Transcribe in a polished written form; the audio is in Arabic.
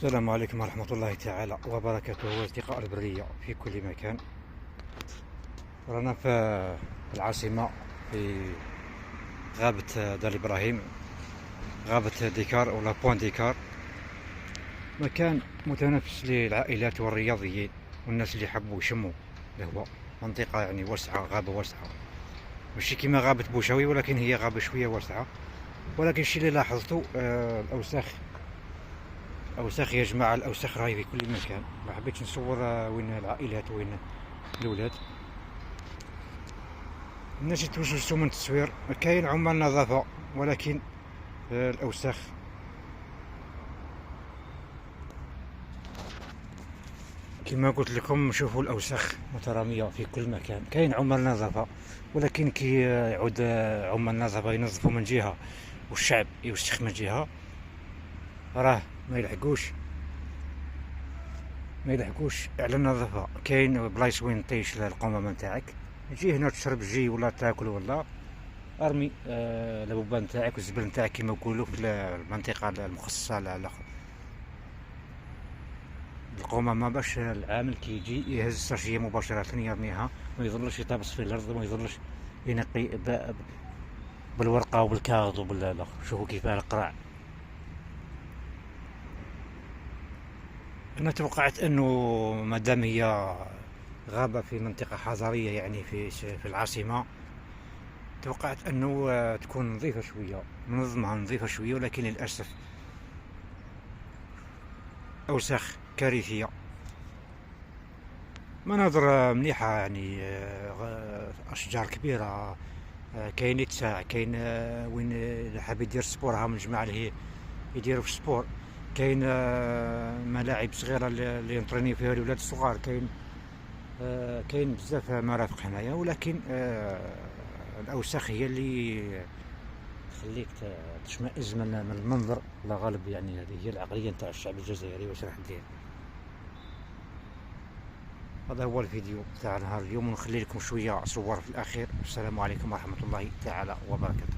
السلام عليكم ورحمة الله تعالى وبركاته أصدقاء البرية في كل مكان. رانا في العاصمة، في غابة دار إبراهيم، غابة ديكار ولا بوان ديكار، مكان متنافس للعائلات والرياضيين والناس اللي يحبوا يشموا الهواء. منطقة يعني واسعة، غابة واسعة، ماشي كيما غابة بوشاوي، ولكن هي غابة شوية واسعة. ولكن الشيء اللي لاحظته الأوساخ. أوساخ يا جماعة، الأوساخ راهي في كل مكان. ما حبيتش نصور وين العائلات وين الأولاد. الناس يتوجسوا من التصوير، كاين عمال نظافة، ولكن الأوساخ. كما قلت لكم، شوفوا الأوساخ مترامية في كل مكان. كاين عمال نظافة، ولكن كي يعود عمال نظافة ينظفوا من جهة والشعب يوسخ من جهة، راه ما يلحقوش على النظافة. كاين بلايص وين طيش القمامة نتاعك، تجي هنا تشرب جي ولا تاكل ولا ارمي البوبان نتاعك والزبل نتاعك كيما يقولوا في المنطقة المخصصة القمامة، باش العامل كي يجي يهز السرجية مباشرة يرميها، ما يظلش يطابس في الأرض، ما يظلش ينقي بالورقة وبالكاغذ وبال. شوفوا كيفاه القرع. أنا توقعت أنه مادام هي غابة في منطقة حضرية، يعني في العاصمة، توقعت أنه تكون نظيفة شوية، منظمة نظيفة شوية، ولكن للأسف أوساخ كارثية. مناظر مليحة يعني، أشجار كبيرة، كاين يتساع، كاين وين اللي حاب يدير سبور، ها من الجماعة اللي هي يديروا في السبور. كاين ملاعب صغيرة اللي ينطرينيو فيها الولاد الصغار. كاين بزاف مرافق هنايا، ولكن الأوساخ هي اللي تخليك تشمئز من المنظر. لا غالب يعني هذه هي العقلية نتاع الشعب الجزائري. واش راح دير؟ هذا هو الفيديو تاع نهار اليوم، ونخلي لكم شوية صور في الأخير. السلام عليكم ورحمة الله تعالى وبركاته.